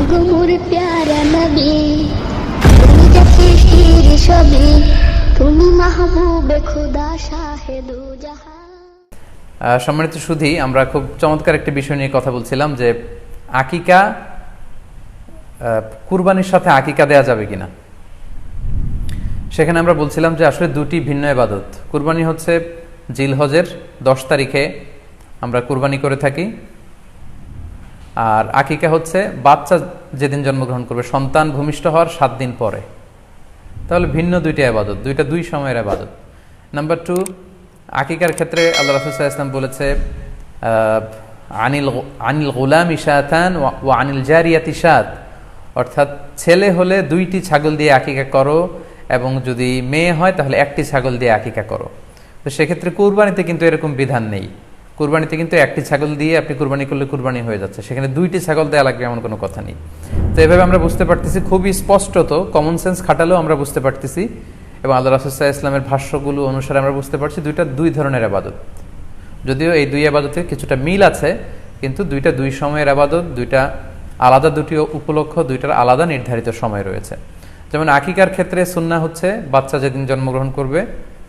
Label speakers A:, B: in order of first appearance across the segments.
A: গো মোর প্যারা নবী, তুমি যে সৃষ্টির ছবি, তুমি মাহবুবে খোদা শাহে দু জাহান।
B: সম্মানিত সুধী, আমরা খুব চমৎকার একটি বিষয় নিয়ে কথা বলছিলাম যে আকিকা, কুরবানির সাথে আকিকা দেয়া যাবে কিনা। সেখানে আমরা বলছিলাম যে আসলে দুটি ভিন্ন ইবাদত। কুরবানি হচ্ছে জিলহজের 10 তারিখে আমরা কুরবানি করে থাকি, আর আকিকা হচ্ছে বাচ্চা যেদিন জন্মগ্রহণ করবে, সন্তান ভূমিষ্ঠ হওয়ার 7 দিন পরে। তাহলে ভিন্ন দুইটা ইবাদত, দুই সময়ের ইবাদত। নাম্বার 2, আকিকার ক্ষেত্রে আল্লাহ রাসূল সাল্লাল্লাহু আলাইহি ওয়াসাল্লাম বলেছে আনিল গুলামি শাতান ওয়া আনিল জারিয়াতি শাত, অর্থাৎ ছেলে হলে 2টি ছাগল দিয়ে আকিকা করো, এবং যদি মেয়ে হয় তাহলে 1টি ছাগল দিয়ে আকিকা করো। তো সেক্ষেত্রে কুরবানিতে কিন্তু এরকম বিধান নেই। কুরবানিতে কিন্তু 1টি ছাগল দিয়ে আপনি কুরবানি করলে কুরবানি হয়ে যাচ্ছে, সেখানে 2টি ছাগল দেওয়া লাগবে এমন কোনো কথা নেই। তো এভাবে আমরা বুঝতে পারতেছি, খুবই স্পষ্টত কমন সেন্স খাটালেও আমরা বুঝতে পারতেছি, এবং আল্লাহ রাসূল সাল্লাল্লাহু আলাইহি ওয়াসাল্লামের ভাষ্যগুলো অনুসারে আমরা বুঝতে পারছি দুইটা দুই ধরনের ইবাদত। যদিও এই দুই ইবাদতে কিছুটা মিল আছে, কিন্তু দুইটা দুই সময়ের ইবাদত, দুইটা আলাদা, দুটি উপলক্ষ, দুইটার আলাদা নির্ধারিত সময় রয়েছে। যেমন আকিকার ক্ষেত্রে সুন্নাহ হচ্ছে বাচ্চা যেদিন জন্মগ্রহণ করবে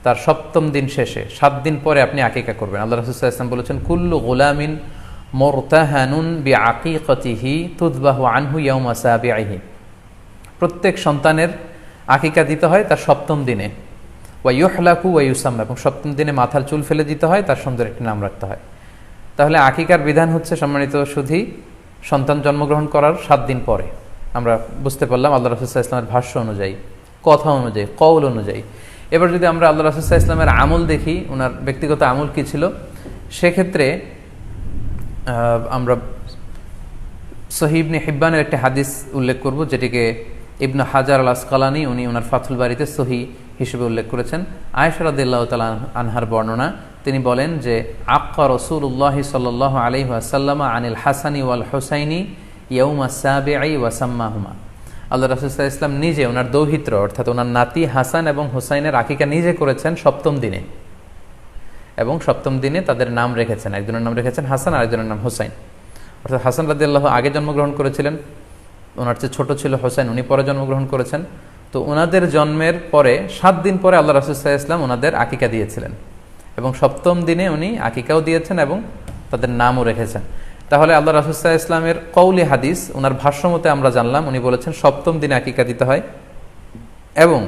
B: তার 7ম দিন শেষে 7 দিন পরে আপনি আকিকা করবেন। আল্লাহ রাসূল সাল্লাল্লাহু আলাইহি ওয়াসাল্লাম বলেছেন, কুল্লু গুলামিন মুরতাহানুন বিআকিকাতিহি তুযবাহু আনহু ইয়াওমা সাবিহি, প্রত্যেক সন্তানের আকিকা দিতে হয় তার 7ম দিনে, ওয়া ইউহলাকু ওয়া ইউসাম্মা, এবং 7ম দিনে মাথার চুল ফেলে দিতে হয়, তার সুন্দর একটি নাম রাখতে হয়। তাহলে আকিকার বিধান হচ্ছে সম্মানিত সুধী সন্তান জন্মগ্রহণ করার 7 দিন পরে। আমরা বুঝতে পারলাম আল্লাহ রাসূল সাল্লাল্লাহু আলাইহি ওয়াসাল্লামের ভাষ্য অনুযায়ী, কথা অনুযায়ী, কওল অনুযায়ী। এবার যদি আমরা আল্লাহ রাসূল সাল্লাল্লাহু আলাইহি ওয়াসাল্লামের আমল দেখি, ওনার ব্যক্তিগত আমল কি ছিল, সেক্ষেত্রে আমরা সহিহ ইবনে হিব্বানের একটি হাদিস উল্লেখ করব, যেটিকে ইবনে হাজার আল আসকালানি উনি ওনার ফাথুল বারিতে সহিহ হিসেবে উল্লেখ করেছেন। আয়েশা রাদিয়াল্লাহু তাআলা আনহার বর্ণনা, তিনি বলেন যে আক্কা রাসূলুল্লাহ সাল্লাল্লাহু আলাইহি ওয়াসাল্লাম আনিল হাসানি ওয়াল হুসাইনি ইয়াউমা সাবিঈ ওয়া সাম্মাহুমা। আল্লাহ রাসূল সাল্লাল্লাহু আলাইহি ওয়াসাল্লাম নিজে ওনার দৌহিত্র অর্থাৎ ওনার নাতি হাসান এবং হুসাইনের আকিকা নিজে করেছেন 7ম দিনে, এবং 7ম দিনে তাদের নাম রেখেছেন। একজনের নাম রেখেছেন হাসান, আরেকজনের নাম হুসাইন। অর্থাৎ হাসান রাদিয়াল্লাহু আগে জন্মগ্রহণ করেছিলেন, ওনার চেয়ে ছোট ছিল হুসাইন, উনি পরে জন্মগ্রহণ করেছেন। তো ওনাদের জন্মের পরে 7 দিন পরে আল্লাহ রাসূল সাল্লাল্লাহু আলাইহি ওয়াসাল্লাম ওনাদের আকিকা দিয়েছিলেন, এবং 7ম দিনে উনি আকিকাও দিয়েছেন এবং তাদের নামও রেখেছেন। তাহলে আল্লাহ রাসূল সাল্লাল্লাহু আলাইহি ওয়াসাল্লামের কওলি হাদিস, ওনার ভাষ্যমতে আমরা জানলাম উনি বলেছেন 7ম দিনে আকিকা দিতে হয়, এবং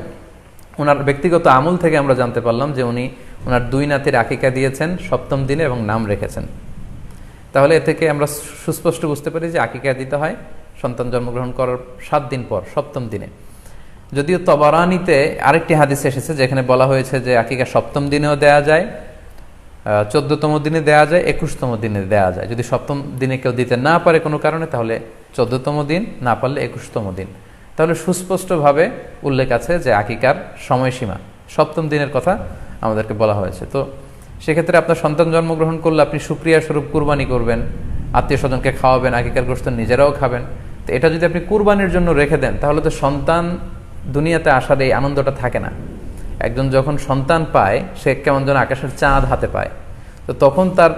B: ওনার ব্যক্তিগত আমল থেকে আমরা জানতে পারলাম যে উনি ওনার 2 নাতির আকিকা দিয়েছেন 7ম দিনে এবং নাম রেখেছেন। তাহলে এ থেকে আমরা সুস্পষ্ট বুঝতে পারি যে আকিকা দিতে হয় সন্তান জন্মগ্রহণ করার 7 দিন পর, 7ম দিনে। যদিও তবারানিতে আরেকটি হাদিস এসেছে যেখানে বলা হয়েছে যে আকিকা 7ম দিনেও দেয়া যায়, 14তম দিনে দেয়া যায়, 21তম দিনে দেয়া যায়। যদি 7ম দিনে কেউ দিতে না পারে কোনো কারণে, তাহলে 14তম দিন, না পারলে 21তম দিন। তাহলে সুস্পষ্টভাবে উল্লেখ আছে যে আকিকার সময়সীমা 7ম দিনের কথা আমাদেরকে বলা হয়েছে। তো সেক্ষেত্রে আপনার সন্তান জন্মগ্রহণ করলে আপনি শুকরিয়া স্বরূপ কুরবানি করবেন, আত্মীয় স্বজনকে খাওয়াবেন, আকিকার গোশত নিজেরাও খাবেন। তো এটা যদি আপনি কুরবানির জন্য রেখে দেন, তাহলে তো সন্তান দুনিয়াতে আসার এই আনন্দটা থাকে না। একজন যখন সন্তান পায়, সে কেমন যেন আকাশের চাঁদ হাতে পায়। তো তখন তার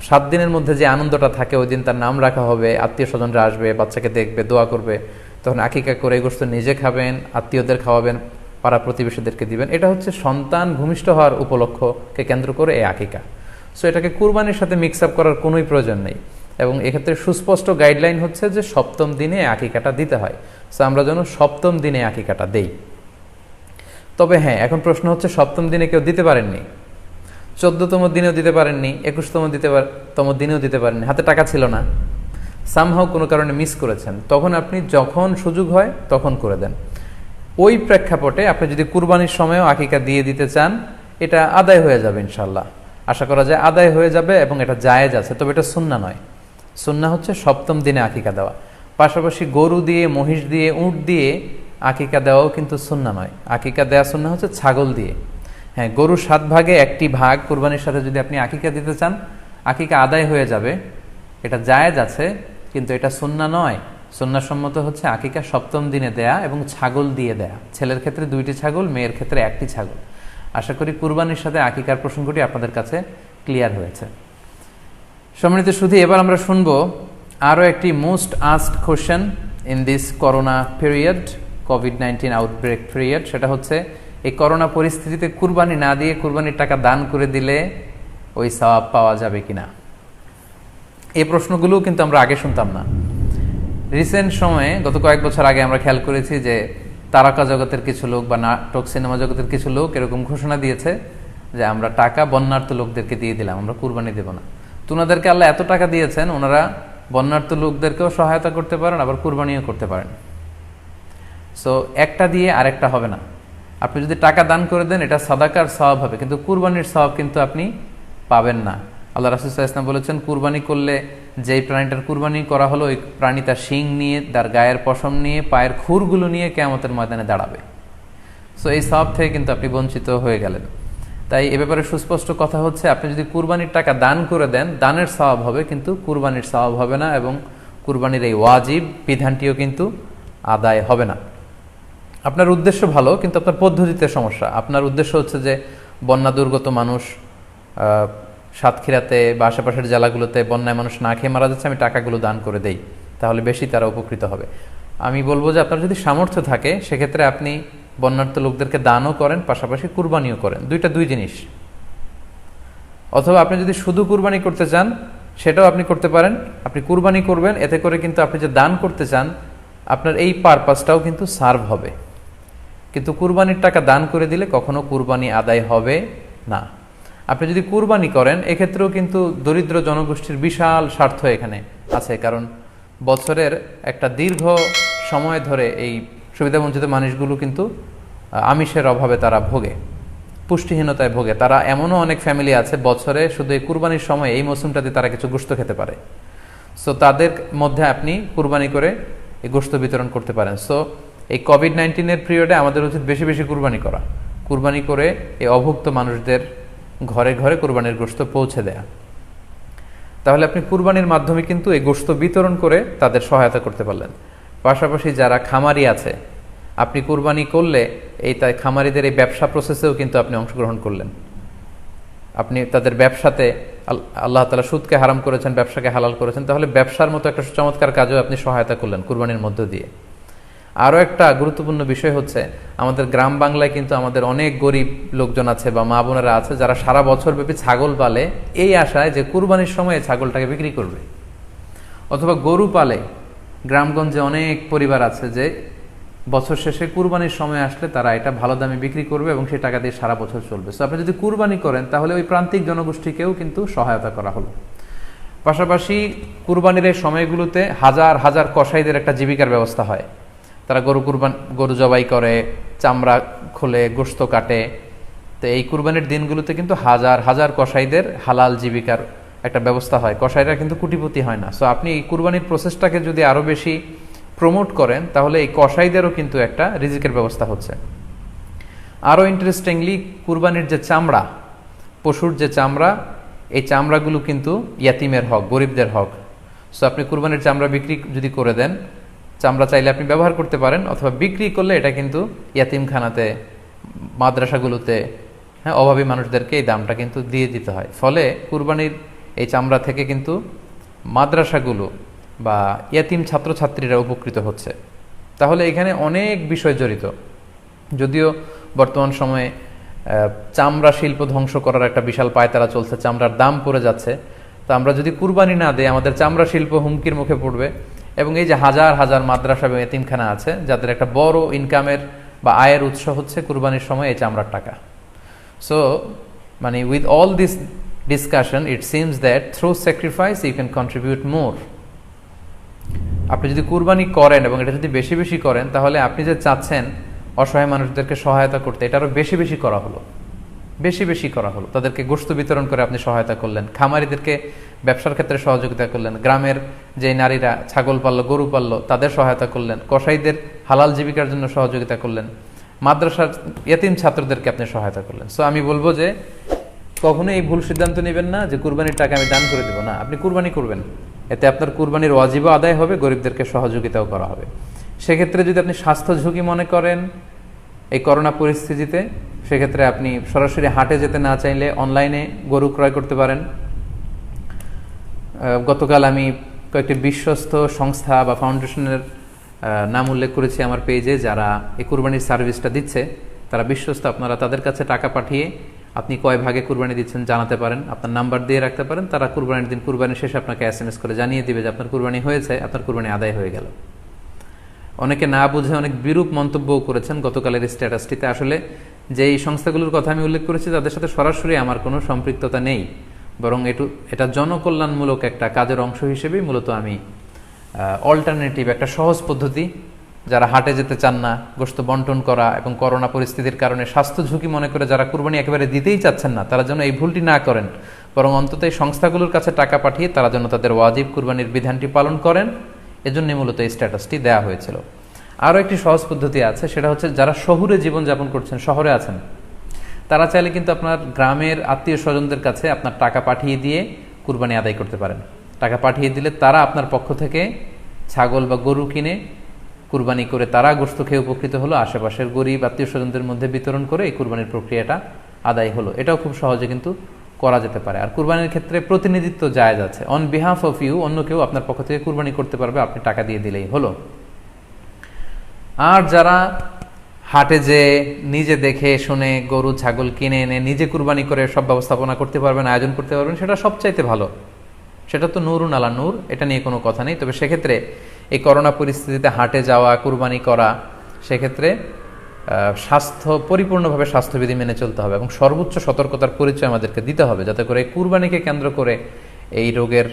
B: 7 দিনের মধ্যে যে আনন্দটা থাকে, ওই দিন তার নাম রাখা হবে, আত্মীয় স্বজনরা আসবে, বাচ্চাকে দেখবে, দোয়া করবে, তখন আকিকা করে এই গোশত নিজে খাবেন, আত্মীয়দের খাওয়াবেন, পাড়া প্রতিবেশীদেরকে দিবেন। এটা হচ্ছে সন্তান ভূমিষ্ঠ হওয়ার উপলক্ষকে কেন্দ্র করে এই আকিকা। সো এটাকে কুরবানির সাথে মিক্স আপ করার কোনোই প্রয়োজন নেই, এবং এক্ষেত্রে সুস্পষ্ট গাইডলাইন হচ্ছে যে 7ম দিনে আকিকাটা দিতে হয়। সো আমরা যেন 7ম দিনে আকিকাটা দেই। তবে হ্যাঁ, এখন প্রশ্ন হচ্ছে 7ম দিনে কেউ দিতে পারেননি, 14তম দিনেও দিতে পারেননি, 21তম দিনেও দিতে পারেননি, হাতে টাকা ছিল না, সামহাও কোনো কারণে মিস করেছেন, তখন আপনি যখন সুযোগ হয় তখন করে দেন। ওই প্রেক্ষাপটে আপনি যদি কুরবানির সময়ও আকিকা দিয়ে দিতে চান, এটা আদায় হয়ে যাবে ইনশাল্লাহ। আশা করা যায় আদায় হয়ে যাবে, এবং এটা জায়েজ আছে। তবে এটা সুন্নাহ নয়। সুন্নাহ হচ্ছে 7ম দিনে আকিকা দেওয়া। পাশাপাশি গরু দিয়ে, মহিষ দিয়ে, উট দিয়ে আকিকা দেওয়াও কিন্তু সুন্নাহ নয়। আকিকা দেওয়া সুন্নাহ হচ্ছে ছাগল দিয়ে। হ্যাঁ, গরুর 7 ভাগে 1টি ভাগ কুরবানির সাথে যদি আপনি আকিকা দিতে চান, আকিকা আদায় হয়ে যাবে, এটা জায়েজ আছে, কিন্তু এটা সুন্নাহ নয়। সুন্নাহসম্মত হচ্ছে আকিকা 7ম দিনে দেয়া এবং ছাগল দিয়ে দেয়া। ছেলের ক্ষেত্রে 2টি ছাগল, মেয়ের ক্ষেত্রে 1টি ছাগল। আশা করি কুরবানির সাথে আকিকার প্রসঙ্গটি আপনাদের কাছে ক্লিয়ার হয়েছে। সম্মানিত সুধী, এবার আমরা শুনবো আরও একটি most asked question, in this corona period, COVID-19 outbreak period, সেটা হচ্ছে এই করোনা পরিস্থিতিতে কুরবানি না দিয়ে কুরবানির টাকা দান করে দিলে ওই সওয়াব পাওয়া যাবে কিনা। এই প্রশ্নগুলোও কিন্তু আমরা আগে শুনতাম না। রিসেন্ট সময়ে গত কয়েক বছর আগে আমরা খেয়াল করেছি যে তারকা জগতের কিছু লোক বা নাটক সিনেমা জগতের কিছু লোক এরকম ঘোষণা দিয়েছে যে আমরা টাকা বন্যার্ত লোকদেরকে দিয়ে দিলাম, আমরা কুরবানি দেব না। তো ওনাদেরকে আল্লাহ এত টাকা দিয়েছেন, ওনারা বন্যার্ত লোকদেরকেও সহায়তা করতে পারেন, আবার কুরবানিও করতে পারেন। সো একটা দিয়ে আরেকটা হবে না। আপনি যদি টাকা দান করে দেন এটা সাদাকার সওয়াব হবে, কিন্তু কুরবানির সওয়াব কিন্তু আপনি পাবেন না। আল্লাহ রাসূল সাল্লাল্লাহু আলাইহি ওয়াসাল্লাম বলেছেন, কুরবানি করলে যেই প্রাণীটার কুরবানি করা হলো ওই প্রাণী তার শিং নিয়ে, তার গায়ের পশম নিয়ে, পায়ের খুরগুলো নিয়ে কিয়ামতের ময়দানে দাঁড়াবে। সো এই সওয়াব থেকে কিন্তু আপনি বঞ্চিত হয়ে গেলেন। তাই এ ব্যাপারে সুস্পষ্ট কথা হচ্ছে, আপনি যদি কুরবানির টাকা দান করে দেন, দানের সওয়াব হবে, কিন্তু কুরবানির সওয়াব হবে না, এবং কুরবানির এই ওয়াজিব বিধানটিও কিন্তু আদায় হবে না। আপনার উদ্দেশ্য ভালো, কিন্তু আপনার পদ্ধতিতে সমস্যা। আপনার উদ্দেশ্য হচ্ছে যে বন্যা দুর্গত মানুষ, সাতক্ষীরাতে বা আশেপাশের জেলাগুলোতে বন্যায় মানুষ না খেয়ে মারা যাচ্ছে, আমি টাকাগুলো দান করে দেই, তাহলে বেশি তারা উপকৃত হবে। আমি বলবো যে আপনার যদি সামর্থ্য থাকে সেক্ষেত্রে আপনি বন্যার্ত লোকদেরকে দানও করেন, পাশাপাশি কুরবানিও করেন, দুই জিনিস। অথবা আপনি যদি শুধু কুরবানি করতে চান সেটাও আপনি করতে পারেন। আপনি কুরবানি করবেন, এতে করে কিন্তু আপনি যে দান করতে চান আপনার এই পারপাসটাও কিন্তু সার্ভ হবে। কিন্তু কুরবানির টাকা দান করে দিলে কখনো কুরবানি আদায় হবে না। আপনি যদি কুরবানি করেন এক্ষেত্রেও কিন্তু দরিদ্র জনগোষ্ঠীর বিশাল স্বার্থ এখানে আছে, কারণ বছরের একটা দীর্ঘ সময় ধরে এই সুবিধাবঞ্চিত মানুষগুলো কিন্তু আমিষের অভাবে তারা ভোগে, পুষ্টিহীনতায় ভোগে। তারা এমনও অনেক ফ্যামিলি আছে বছরে শুধু এই কুরবানির সময় এই মৌসুমটাতে তারা কিছু গোশত খেতে পারে। সো তাদের মধ্যে আপনি কুরবানি করে এই গোশত বিতরণ করতে পারেন। সো এই কোভিড-19 পিরিয়ডে আমাদের উচিত বেশি বেশি কুরবানি করা, কুরবানি করে এই অভুক্ত মানুষদের ঘরে ঘরে কুরবানির গোশত পৌঁছে দেয়া। তাহলে আপনি কুরবানির মাধ্যমে কিন্তু এই গোশত বিতরণ করে তাদের সহায়তা করতে পারলেন। পাশাপাশি যারা খামারি আছে, আপনি কুরবানি করলে এই তাই খামারিদের এই ব্যবসা প্রসেসেও কিন্তু আপনি অংশগ্রহণ করলেন। আপনি তাদের ব্যবসাতে, আল্লাহ তাআলা সুদকে হারাম করেছেন, ব্যবসাকে হালাল করেছেন, তাহলে ব্যবসার মতো একটা চমৎকার কাজেও আপনি সহায়তা করলেন কুরবানির মধ্য দিয়ে। আরও একটা গুরুত্বপূর্ণ বিষয় হচ্ছে, আমাদের গ্রাম বাংলায় কিন্তু আমাদের অনেক গরিব লোকজন আছে বা মা বোনেরা আছে যারা সারা বছর ব্যাপী ছাগল পালে এই আশায় যে কুরবানির সময় ছাগলটাকে বিক্রি করবে, অথবা গরু পালে। গ্রামগঞ্জে অনেক পরিবার আছে যে বছর শেষে কুরবানির সময় আসলে তারা এটা ভালো দামে বিক্রি করবে এবং সেই টাকা দিয়ে সারা বছর চলবে। সো আপনি যদি কুরবানি করেন তাহলে ওই প্রান্তিক জনগোষ্ঠীকেও কিন্তু সহায়তা করা হলো। পাশাপাশি কুরবানির এই সময়গুলোতে হাজার হাজার কসাইদের একটা জীবিকার ব্যবস্থা হয়। তারা গরু জবাই করে, চামড়া খোলে, গোশত কাটে। তো এই কুরবানির দিনগুলোতে কিন্তু হাজার হাজার কসাইদের হালাল জীবিকার একটা ব্যবস্থা হয়। কসাইরা কিন্তু কোটিপতি হয় না। সো আপনি এই কুরবানির প্রসেসটাকে যদি আরও বেশি প্রমোট করেন তাহলে এই কসাইদেরও কিন্তু একটা রিজিকের ব্যবস্থা হচ্ছে। আরও ইন্টারেস্টিংলি, কুরবানির যে চামড়া, পশুর যে চামড়া, এই চামড়াগুলো কিন্তু ইয়াতিমের হক, গরিবদের হক। সো আপনি কুরবানির চামড়া বিক্রি যদি করে দেন, চামড়া চাইলে আপনি ব্যবহার করতে পারেন, অথবা বিক্রি করলে এটা কিন্তু ইয়াতিমখানাতে, মাদ্রাসাগুলোতে, অভাবী মানুষদেরকে এই দামটা কিন্তু দিয়ে দিতে হয়। ফলে কুরবানির এই চামড়া থেকে কিন্তু মাদ্রাসাগুলো বা ইয়াতিম ছাত্রছাত্রীরা উপকৃত হচ্ছে। তাহলে এখানে অনেক বিষয় জড়িত। যদিও বর্তমান সময়ে চামড়া শিল্প ধ্বংস করার একটা বিশাল পায়তারা চলছে, চামড়ার দাম পড়ে যাচ্ছে। তো আমরা যদি কুরবানি না দিই আমাদের চামড়া শিল্প হুমকির মুখে পড়বে। এবং এই যে হাজার হাজার মাদ্রাসা এবং এতিমখানা আছে যাদের একটা বড় ইনকামের বা আয়ের উৎস হচ্ছে কুরবানির সময় এই চামড়ার টাকা। সো মানে with all this discussion it seems that through sacrifice you can contribute more. আপনি যদি কুরবানি করেন এবং এটা যদি বেশি বেশি করেন তাহলে আপনি যে চাচ্ছেন অসহায় মানুষদেরকে সহায়তা করতে, এটা আরও বেশি বেশি করা হলো, বেশি বেশি করা হলো। তাদেরকে গোশত বিতরণ করে আপনি সহায়তা করলেন, খামারিদেরকে ব্যবসার ক্ষেত্রে সহযোগিতা করলেন, গ্রামের যে নারীরা ছাগল পাললো, গরু পাললো তাদের সহায়তা করলেন, কসাইদের হালাল জীবিকার জন্য সহযোগিতা করলেন, মাদ্রাসার ইয়াতিম ছাত্রদেরকে আপনি সহায়তা করলেন। সো আমি বলবো যে কখনো এই ভুল সিদ্ধান্ত নেবেন না যে কুরবানির টাকা আমি দান করে দেবো না। আপনি কুরবানি করবেন, এতে আপনার কুরবানির ওয়াজিবও আদায় হবে, গরিবদেরকে সহযোগিতাও করা হবে। সেক্ষেত্রে যদি আপনি স্বাস্থ্য ঝুঁকি মনে করেন এই করোনা পরিস্থিতিতে, সেক্ষেত্রে আপনি সরাসরি হাটে যেতে না চাইলে অনলাইনে গরু ক্রয় করতে পারেন। গতকাল আমি কয়েকটি বিশ্বস্ত সংস্থা বা ফাউন্ডেশনের নাম উল্লেখ করেছি আমার পেজে, যারা এই কুরবানির সার্ভিসটা দিচ্ছে তারা বিশ্বস্ত। আপনারা তাদের কাছে টাকা পাঠিয়ে আপনি কয় ভাগে কুরবানি দিচ্ছেন জানাতে পারেন, আপনার নাম্বার দিয়ে রাখতে পারেন। তারা কুরবানির দিন, কুরবানি শেষে আপনাকে SMS করে জানিয়ে দিবে যে আপনার কুরবানি হয়েছে, আপনার কুরবানি আদায় হয়ে গেল। অনেকে না বুঝে অনেক বিরূপ মন্তব্যও করেছেন গতকালের স্ট্যাটাসটিতে। আসলে যেই সংস্থাগুলোর কথা আমি উল্লেখ করেছি তাদের সাথে সরাসরি আমার কোনো সম্পৃক্ততা নেই, বরং এটা জনকল্যাণমূলক একটা কাজের অংশ হিসেবেই মূলত আমি অল্টারনেটিভ একটা সহজ পদ্ধতি, যারা হাটে যেতে চান না, গোশত বন্টন করা এবং করোনা পরিস্থিতির কারণে স্বাস্থ্য ঝুঁকি মনে করে যারা কুরবানি একেবারে দিতেই চাচ্ছেন না, তারা যেন এই ভুলটি না করেন, বরং অন্তত এই সংস্থাগুলোর কাছে টাকা পাঠিয়ে তারা যেন তাদের ওয়াজিব কুরবানির বিধানটি পালন করেন, এজন্যই মূলত এই স্ট্যাটাসটি দেওয়া হয়েছিল। আরও একটি সহজ পদ্ধতি আছে, সেটা হচ্ছে যারা শহুরে জীবনযাপন করছেন, শহরে আছেন, তারা চাইলে কিন্তু আপনার গ্রামের আত্মীয় স্বজনদের কাছে আপনার টাকা পাঠিয়ে দিয়ে কুরবানি আদায় করতে পারেন। টাকা পাঠিয়ে দিলে তারা আপনার পক্ষ থেকে ছাগল বা গরু কিনে কুরবানি করে তারা গোশত খেয়ে উপকৃত হলো, আশেপাশের গরিব আত্মীয় স্বজনদের মধ্যে বিতরণ করে এই কুরবানির প্রক্রিয়াটা আদায় হলো। এটাও খুব সহজে কিন্তু করা যেতে পারে। আর কুরবানির ক্ষেত্রে প্রতিনিধিত্ব জায়েজ আছে, অন বিহাফ অফ ইউ, অন্য কেউ আপনার পক্ষ থেকে কুরবানি করতে পারবে, আপনি টাকা দিয়ে দিলেই হলো। আর যারা হাটে যে নিজে দেখে শুনে গরু ছাগল কিনে এনে নিজে কুরবানি করে সব ব্যবস্থাপনা করতে পারবেন, আয়োজন করতে পারবেন, সেটা সবচাইতে ভালো। সেটা তো নূরুন আলা নূর, এটা নিয়ে কোনো কথা নেই। তবে সেক্ষেত্রে এই করোনা পরিস্থিতিতে হাটে যাওয়া, কুরবানি করা, সেক্ষেত্রে পরিপূর্ণভাবে স্বাস্থ্যবিধি মেনে চলতে হবে এবং সর্বোচ্চ সতর্কতার পরিচয় আমাদেরকে দিতে হবে, যাতে করে কুরবানিকে কেন্দ্র করে এই রোগের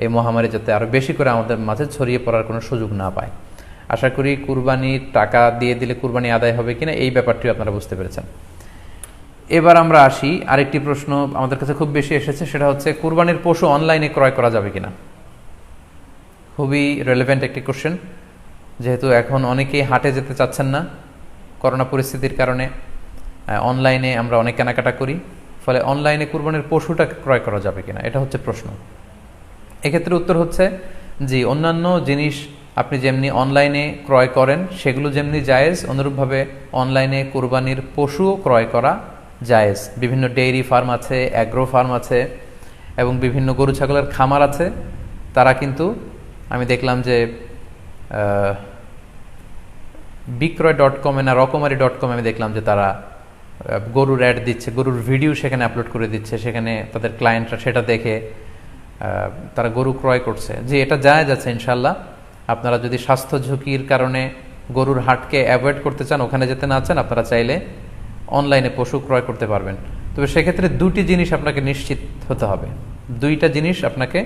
B: এই মহামারী যাতে আরও বেশি করে আমাদের মাঝে ছড়িয়ে পড়ার কোনো সুযোগ না পায়। আশা করি কুরবানির টাকা দিয়ে দিলে কুরবানি আদায় হবে কিনা এই ব্যাপারটিও আপনারা বুঝতে পেরেছেন। এবার আমরা আসি, আরেকটি প্রশ্ন আমাদের কাছে খুব বেশি এসেছে, সেটা হচ্ছে কুরবানির পশু অনলাইনে ক্রয় করা যাবে কিনা। খুবই রেলেভেন্ট একটি কোশ্চেন, যেহেতু এখন অনেকেই হাটে যেতে চাচ্ছেন না করোনা পরিস্থিতির কারণে। অনলাইনে আমরা অনেক কেনাকাটা করি, ফলে অনলাইনে কুরবানির পশুটা ক্রয় করা যাবে কিনা, এটা হচ্ছে প্রশ্ন। এক্ষেত্রে উত্তর হচ্ছে জি, অন্যান্য জিনিস আপনি যেমনি অনলাইনে ক্রয় করেন সেগুলো যেমনি জায়েজ, অনুরূপভাবে অনলাইনে কুরবানির পশুও ক্রয় করা জায়েজ। বিভিন্ন ডেইরি ফার্ম আছে, অ্যাগ্রো ফার্ম আছে এবং বিভিন্ন গরু ছাগলের খামার আছে। তারা কিন্তু আমি দেখলাম যে বিক্রয়.com না রকমারি.com আমি দেখলাম যে তারা গরুর অ্যাড দিচ্ছে, গরুর ভিডিও সেখানে আপলোড করে দিচ্ছে, সেখানে তাদের ক্লায়েন্টরা সেটা দেখে তারা গরু ক্রয় করছে। যে এটা জায়েজ আছে ইনশাল্লাহ। আপনারা যদি স্বাস্থ্য ঝুঁকির কারণে গরুর হাটকে অ্যাভয়েড করতে চান, ওখানে যেতে না চান, আপনারা চাইলে অনলাইনে পশু ক্রয় করতে পারবেন। তবে সেক্ষেত্রে দুটি জিনিস আপনাকে নিশ্চিত হতে হবে, দুইটা জিনিস আপনাকে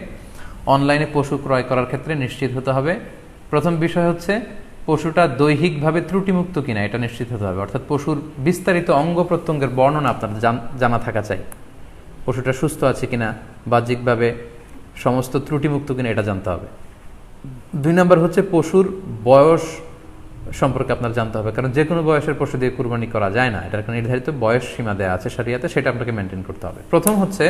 B: অনলাইনে পশু ক্রয় করার ক্ষেত্রে নিশ্চিত হতে হবে। প্রথম বিষয় হচ্ছে পশুটা দৈহিকভাবে ত্রুটিমুক্ত কিনা, এটা নিশ্চিত হতে হবে। অর্থাৎ পশুর বিস্তারিত অঙ্গ প্রত্যঙ্গের বর্ণনা আপনার জানা থাকা চাই। পশুটা সুস্থ আছে কিনা, বাহ্যিকভাবে সমস্ত ত্রুটিমুক্ত কিনা, এটা জানতে হবে। 2 নম্বর হচ্ছে পশুর বয়স সম্পর্কে আপনার জানতে হবে, কারণ যে কোনো বয়সের পশু দিয়ে কুরবানি করা যায় না, এটার একটা নির্ধারিত বয়স সীমা দেওয়া আছে শরিয়াতে, সেটা আপনাকে মেনটেন করতে হবে। প্রথম হচ্ছে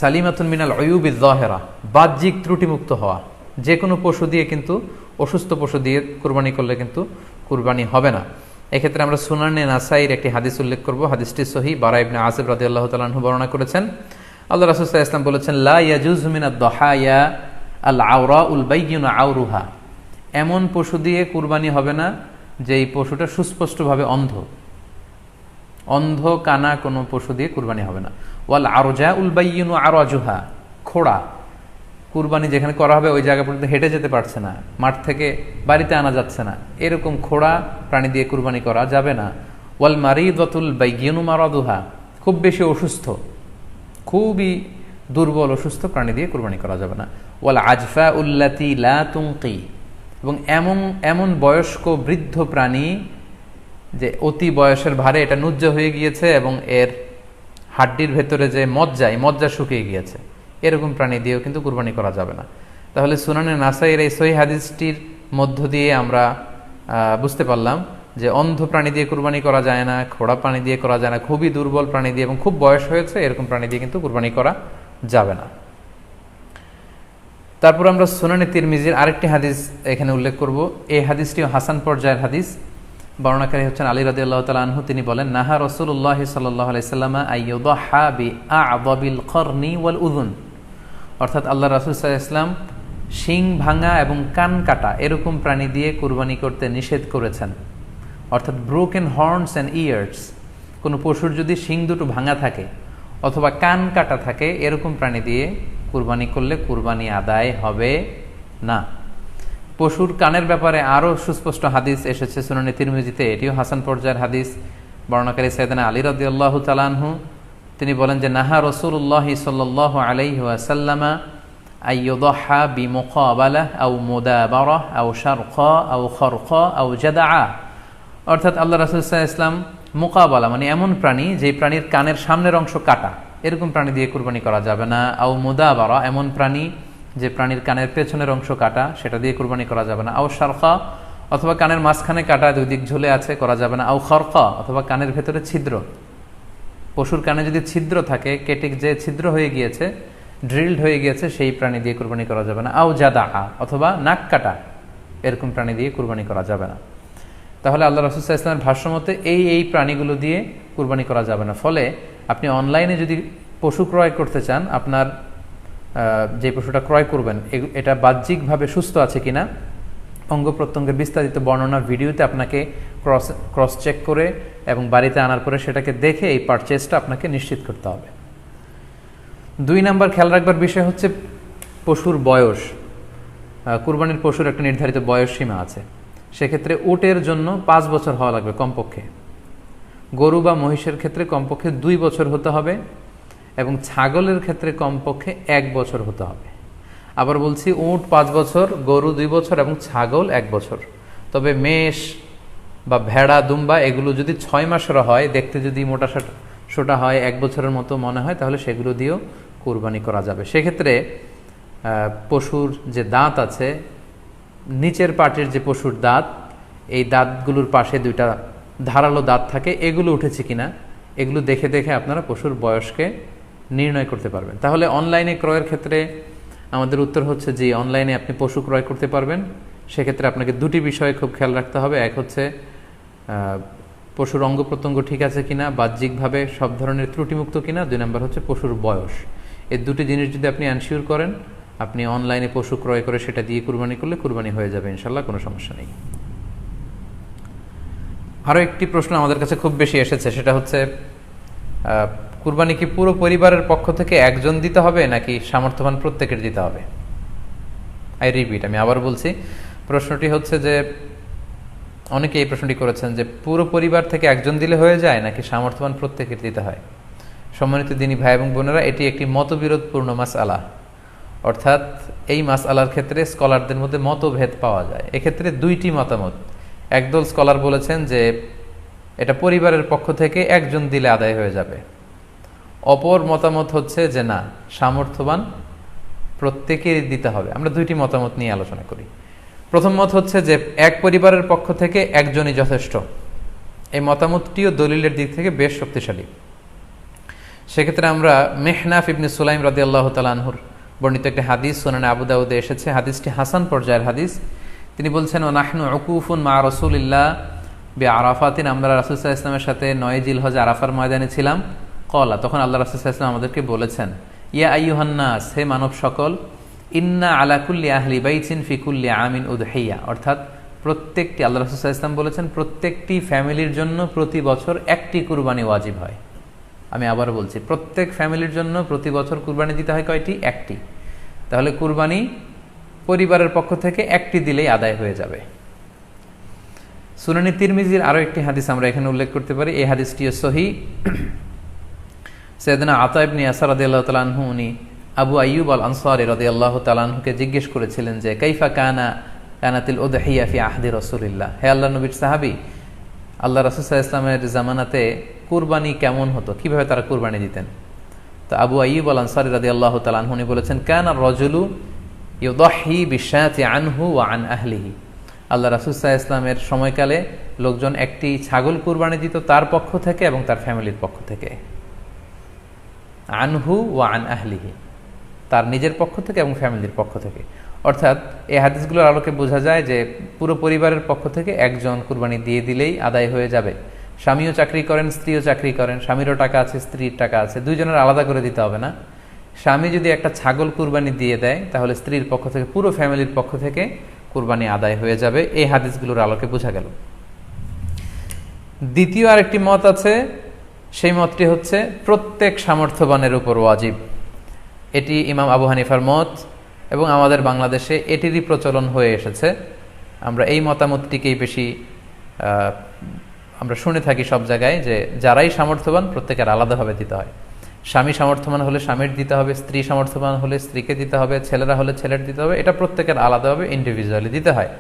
B: সালিমাতুন মিনাল উয়ুবি যাহিরা, বাহ্যিক ত্রুটিমুক্ত হওয়া। যে কোনো পশু দিয়ে কিন্তু, অসুস্থ পশু দিয়ে কুরবানি করলে কিন্তু কুরবানি হবে না। এক্ষেত্রে আমরা সুনানে নাসাইর একটি হাদিস উল্লেখ করব, হাদিসটি সহিহ, বারা ইবনে আসিব রাদিয়াল্লাহু তাআলা আনহু বর্ণনা করেছেন। আল্লাহ রাসূল সাল্লাল্লাহু আলাইহি ওয়াসাল্লাম বলেছেন, লা ইয়াজুজু মিনাদ দাহায়া আল আওরাউল বাইয়িনু আওরুহা, এমন পশু দিয়ে কুরবানি হবে না যেই পশুটা সুস্পষ্টভাবে অন্ধ কানা কোনো পশু দিয়ে কুরবানি হবে না। ওয়াল আরজাউল বাইয়িনু আরাজুহা, খোড়া, কুরবানি যেখানে করা হবে ওই জায়গা পর্যন্ত হেঁটে যেতে পারছে না, মাঠ থেকে বাড়িতে আনা যাচ্ছে না, এরকম খোড়া প্রাণী দিয়ে কুরবানি করা যাবে না। ওয়াল মারিদাতুল বাইয়িনু মারাদুহা, খুব বেশি অসুস্থ, খুবই দুর্বল অসুস্থ প্রাণী দিয়ে কুরবানি করা যাবে না। ওয়াল আজফা উল্লাতি লা তুনকি, এবং এমন বয়স্ক বৃদ্ধ প্রাণী যে অতি বয়সের ভারে এটা নুজ্জ হয়ে গিয়েছে এবং এর হাড্ডির ভেতরে যে মজ্জা শুকিয়ে গিয়েছে, এরকম প্রাণী দিয়েও কিন্তু কুরবানি করা যাবে না। তাহলে সুনানে নাসাইয়ের এই সহিহ হাদিসটির মধ্য দিয়ে আমরা বুঝতে পারলাম যে অন্ধ প্রাণী দিয়ে কুরবানি করা যায় না, খোড়া প্রাণী দিয়ে করা যায় না, খুবই দুর্বল প্রাণী দিয়ে এবং খুব বয়স হয়েছে এরকম প্রাণী দিয়ে কিন্তু কুরবানি করা যাবে না। তারপর আমরা সুনানে তিরমিজির আরেকটি হাদিস এখানে উল্লেখ করব। এই হাদিসটিও হাসান পর্যায়ের হাদিস। বর্ণনাকারী হচ্ছেন আলী রাদিয়াল্লাহু তাআলা আনহু। তিনি বলেন, নাহা রাসূলুল্লাহ সাল্লাল্লাহু আলাইহি সাল্লাম আইয়ুদহা বিআ'যাবিল করনি ওয়াল উযুন, অর্থাৎ আল্লাহ রাসূল সাল্লাল্লাহু আলাইহি ওয়াসাল্লাম শিং ভাঙা এবং কান কাটা এরকম প্রাণী দিয়ে কুরবানি করতে নিষেধ করেছেন। অর্থাৎ ব্রোকেন হর্নস অ্যান্ড ইয়ার্স, কোনো পশুর যদি শিং দুটো ভাঙা থাকে অথবা কান কাটা থাকে এরকম প্রাণী দিয়ে কুরবানি করলে কুরবানি আদায় হবে না। পশুর কানের ব্যাপারে আরও সুস্পষ্ট হাদিস এসেছে সুনানে তিরমিজিতে, এটিও হাসান পর্যায়ের হাদিস। বর্ণনাকারী সাইয়েদনা আলী রাদিয়াল্লাহু তাআলা আনহু তিনি বলেন যে নাহা রাসূলুল্লাহ সাল্লাল্লাহু আলাইহি ওয়াসাল্লামা আইয়ুদহা বিমুকাবালাহ আও মুদাবারাহ আও শারকা আও খরকা আও জাদআ। অর্থাৎ আল্লাহ রাসূল সাল্লাল্লাহু আলাইহি ওয়াসাল্লাম মুকাবালা মানে এমন প্রাণী যে প্রাণীর কানের সামনের অংশ কাটা, এরকম প্রাণী দিয়ে কুরবানি করা যাবে না। আও মুদাবারা এমন প্রাণী যে প্রাণীর কানের পেছনের অংশ কাটা, সেটা দিয়ে কুরবানি করা যাবে না। আও শারকা অথবা কানের মাঝখানে কাটা, দুই দিক ঝুলে আছে, করা যাবে না। আও খরকা অথবা কানের ভেতরে ছিদ্র, পশুর কানে যদি ছিদ্র থাকে, কেটে যে ছিদ্র হয়ে গিয়েছে, ড্রিলড হয়ে গিয়েছে, সেই প্রাণী দিয়ে কুরবানি করা যাবে না। আও জাদা অথবা নাক কাটা, এরকম প্রাণী দিয়ে কুরবানি করা যাবে না। তাহলে আল্লাহ রাসূল সাল্লাল্লাহু আলাইহি ওয়াসাল্লামের ভাষ্যমতে এই প্রাণীগুলো দিয়ে কুরবানি করা যাবে না। ফলে আপনি অনলাইনে যদি পশু ক্রয় করতে চান, আপনার যে পশুটা ক্রয় করবেন এটা বাহ্যিকভাবে সুস্থ আছে কিনা, অঙ্গ প্রত্যঙ্গের বিস্তারিত বর্ণনা ভিডিওতে আপনাকে ক্রস চেক করে এবং বাড়িতে আনার পরে সেটাকে দেখে এই পারচেজটা আপনাকে নিশ্চিত করতে হবে। 2 নাম্বার খেয়াল রাখবার বিষয় হচ্ছে পশুর বয়স। কুরবানির পশুর একটা নির্ধারিত বয়স সীমা আছে। সেক্ষেত্রে উটের জন্য 5 বছর হওয়া লাগবে কমপক্ষে, গরু বা মহিষের ক্ষেত্রে কমপক্ষে 2 বছর হতে হবে এবং ছাগলের ক্ষেত্রে কমপক্ষে 1 বছর হতে হবে। আবার বলছি, উট 5 বছর, গরু 2 বছর এবং ছাগল 1 বছর। তবে মেষ বা ভেড়া, দুম্বা এগুলো যদি 6 মাসের হয়, দেখতে যদি মোটা সোটা হয়, 1 বছরের মতো মনে হয়, তাহলে সেগুলো দিয়েও কুরবানি করা যাবে। সেক্ষেত্রে পশুর যে দাঁত আছে, নিচের পাটের যে পশুর দাঁত, এই দাঁতগুলোর পাশে 2টা ধারালো দাঁত থাকে, এগুলো উঠেছে কিনা এগুলো দেখে দেখে আপনারা পশুর বয়সকে নির্ণয় করতে পারবেন। তাহলে অনলাইনে ক্রয়ের ক্ষেত্রে আমাদের উত্তর হচ্ছে যে অনলাইনে আপনি পশু ক্রয় করতে পারবেন। সেক্ষেত্রে আপনাকে 2টি বিষয়ে খুব খেয়াল রাখতে হবে। এক হচ্ছে পশুর অঙ্গ প্রত্যঙ্গ ঠিক আছে কিনা, বাহ্যিকভাবে সব ধরনের ত্রুটিমুক্ত কিনা। 2 নম্বর হচ্ছে পশুর বয়স। এই 2টি জিনিস যদি আপনি এনশিওর করেন, আপনি অনলাইনে পশু ক্রয় করে সেটা দিয়ে কুরবানি করলে কুরবানি হয়ে যাবে ইনশাল্লাহ, কোনো সমস্যা নেই। আরও একটি প্রশ্ন আমাদের কাছে খুব বেশি এসেছে, সেটা হচ্ছে কুরবানি কি পুরো পরিবারের পক্ষ থেকে একজন দিতে হবে নাকি সামর্থ্যবান প্রত্যেকের দিতে হবে? আই রিপিট, আমি আবার বলছি, প্রশ্নটি হচ্ছে যে অনেকে এই প্রশ্নটি করেছেন যে পুরো পরিবার থেকে একজন দিলে হয়ে যায় নাকি সামর্থ্যবান প্রত্যেকের দিতে হয়। সম্মানিত দিনী ভাই এবং বোনেরা, এটি একটি মতবিরোধপূর্ণ মাসআলা। অর্থাৎ এই মাসআলার ক্ষেত্রে স্কলারদের মধ্যে মতভেদ পাওয়া যায়। এক্ষেত্রে 2টি মতামত। একদল স্কলার বলেছেন যে এটা পরিবারের পক্ষ থেকে একজন দিলে আদায় হয়ে যাবে। অপর মতামত হচ্ছে যে না, সামর্থ্যবান প্রত্যেকেরই দিতে হবে। আমরা 2টি মতামত নিয়ে আলোচনা করি। প্রথম মত হচ্ছে যে এক পরিবারের পক্ষ থেকে একজনই যথেষ্ট। এই মতামতটিও দলিলের দিক থেকে বেশ শক্তিশালী। সেক্ষেত্রে আমরা মেহনাফ ইবনে সুলাইম রাদিয়াল্লাহু তাআলা আনহুর বর্ণিত একটি হাদিস সুনানে আবু দাউদে এসেছে, হাদিসটি হাসান পর্যায়ের হাদিস। তিনি বলছেন, ও নাহনু উকুফুন মা রাসূলিল্লাহ বিআরাফাতিন, আমরা রাসূল সাল্লাল্লাহু আলাইহি ওয়াসাল্লামের সাথে 9 জিলহজ আরাফার ময়দানে ছিলাম। কলা, তখন আল্লাহ রাসূল সাল্লাল্লাহু আলাইহি ওয়াসাল্লাম আমাদেরকে বলেছেন, ইয়া আইয়ুহান নাস, হে মানব সকল, ইন্না আলা কুল্লি আহলি বাইতিন ফি কুল্লি আমিন উদহিয়া। অর্থাৎ প্রত্যেকটি, আল্লাহ রাসূল সাল্লাল্লাহু আলাইহি ওয়াসাল্লাম বলেছেন, প্রত্যেকটি ফ্যামিলির জন্য প্রতি বছর একটি কুরবানি ওয়াজিব হয়। আমি আবার বলছি, প্রত্যেক ফ্যামিলির জন্য প্রতি বছর কুরবানি দিতে হয় কয়টি? একটি। তাহলে কুরবানি পরিবারের পক্ষ থেকে একটি দিলেই আদায় হয়ে যাবে। সুনানি তিরমিজির আরও একটি হাদিস আমরা এখানে উল্লেখ করতে পারি। এই হাদিসটিও সহিহ। সাইয়েদনা আতা ইবনে ইয়াসার রাদিয়াল্লাহু তাআলা আনহু, উনি আবু আইয়ুব আল আনসারী রাদিয়াল্লাহু তাআলা আনহুকে জিজ্ঞেস করেছিলেন যে কাইফা কানাতিল উদহিয়া ফি আহদি রাসূলিল্লাহ, হে আল্লাহর নবীর সাহাবী, আল্লাহ রাসূল সাল্লাল্লাহু আলাইহি ওয়াসাল্লামের জামানাতে কুরবানি কেমন হতো, কিভাবে তারা কুরবানি দিতেন? তো আবু আইয়ুব আল আনসারী রাদিয়াল্লাহু তাআলা আনহু উনি বলেছেন, কানা রাজুলু ইউদহি বিশাতি আনহু ওয়া আন আহলিহি। আল্লাহ রাসূল সাল্লাল্লাহু আলাইহি ওয়াসাল্লামের সময়কালে লোকজন একটি ছাগল কুরবানি দিত তার পক্ষ থেকে এবং তার ফ্যামিলির পক্ষ থেকে। আনহু ওয়া আন আহলিহি, তার নিজের পক্ষ থেকে এবং ফ্যামিলির পক্ষ থেকে। অর্থাৎ এই হাদিসগুলোর আলোকে বোঝা যায় যে পুরো পরিবারের পক্ষ থেকে একজন কুরবানি দিয়ে দিলেই আদায় হয়ে যাবে। স্বামীও চাকরি করেন, স্ত্রীও চাকরি করেন, স্বামীরও টাকা আছে, স্ত্রীর টাকা আছে, দুইজনের আলাদা করে দিতে হবে না। স্বামী যদি একটা ছাগল কুরবানি দিয়ে দেয় তাহলে স্ত্রীর পক্ষ থেকে, পুরো ফ্যামিলির পক্ষ থেকে কুরবানি আদায় হয়ে যাবে। এই হাদিসগুলোর আলোকে বোঝা গেল। দ্বিতীয় আরেকটি মত আছে, সেই মতটি হচ্ছে প্রত্যেক সামর্থ্যবানের উপর ওয়াজিব। এটি ইমাম আবু হানিফার মত এবং আমাদের বাংলাদেশে এটিরই প্রচলন হয়ে এসেছে। আমরা এই মতামতটিকেই বেশি আমরা শুনে থাকি সব জায়গায়, যে যারাই সামর্থ্যবান প্রত্যেকের আলাদাভাবে দিতে হয়। স্বামী সামর্থ্যবান হলে স্বামীর দিতে হবে, স্ত্রী সামর্থ্যবান হলে স্ত্রীকে দিতে হবে, ছেলেরা হলে ছেলের দিতে হবে। এটা প্রত্যেকের আলাদাভাবে ইন্ডিভিজুয়ালি দিতে হয়।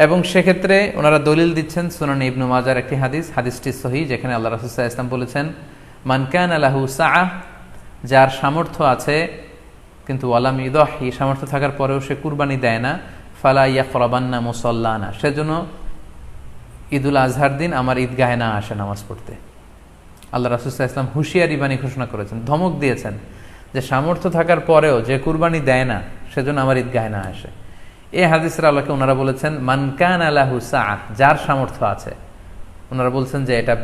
B: এবং সেক্ষেত্রে ওনারা দলিল দিচ্ছেন সুনান ইবনু মাজার একটি হাদিস, হাদিসটি সহিহ, যেখানে আল্লাহ রাসূল সাল্লাল্লাহু আলাইহি ওয়াসাল্লাম বলেছেন, মান কানা লাহু সাআহ, যার সামর্থ্য আছে কিন্তু ওয়ালাম ইউদাহি, সামর্থ্য থাকার পরেও সে কুরবানি দেয় না, ফালা ইয়াকরাবান্না মুসাল্লানা, সেজন্য ঈদুল আজহার দিন আমার ঈদগাহে না আসে নামাজ পড়তে। আল্লাহ রাসূল সাল্লাল্লাহু আলাইহি ওয়াসাল্লাম হুঁশিয়ারি বাণী ঘোষণা করেছেন, ধমক দিয়েছেন যে সামর্থ্য থাকার পরেও যে কুরবানি দেয় না সেজন্য আমার ঈদগাহে না আসে। এই হাদিসের আলোকে ওনারা বলেছেন মান কানা লাহু সাআহ, যার সামর্থ্য আছে। ওনারা বলছেন যে এটা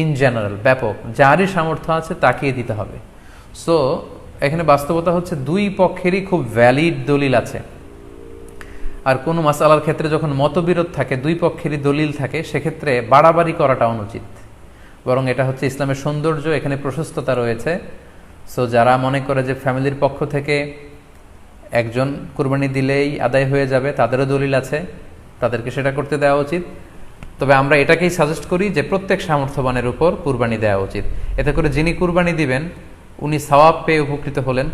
B: ইন জেনারেল, ব্যাপক, যারই সামর্থ্য আছে তাকিয়ে দিতে হবে। সো এখানে বাস্তবতা হচ্ছে দুই পক্ষেরই খুব ভ্যালিড দলিল আছে। আর কোনো মাসালার ক্ষেত্রে যখন মতবিরোধ থাকে, দুই পক্ষেরই দলিল থাকে, সেক্ষেত্রে বাড়াবাড়ি করাটা অনুচিত। বরং এটা হচ্ছে ইসলামের সৌন্দর্য, এখানে প্রশস্ততা রয়েছে। সো যারা মনে করে যে ফ্যামিলির পক্ষ থেকে একজন কুরবানি দিলেই আদায় হয়ে যাবে, তাদেরও দলিল আছে, তাদেরকে সেটা করতে দেওয়া উচিত। তবে আমরা এটাকেই সাজেস্ট করি যে প্রত্যেক সামর্থ্যবানের উপর কুরবানি দেওয়া উচিত। এতে করে যিনি কুরবানি দিবেন উনি সওয়াব পেয়ে উপকৃত হলেন,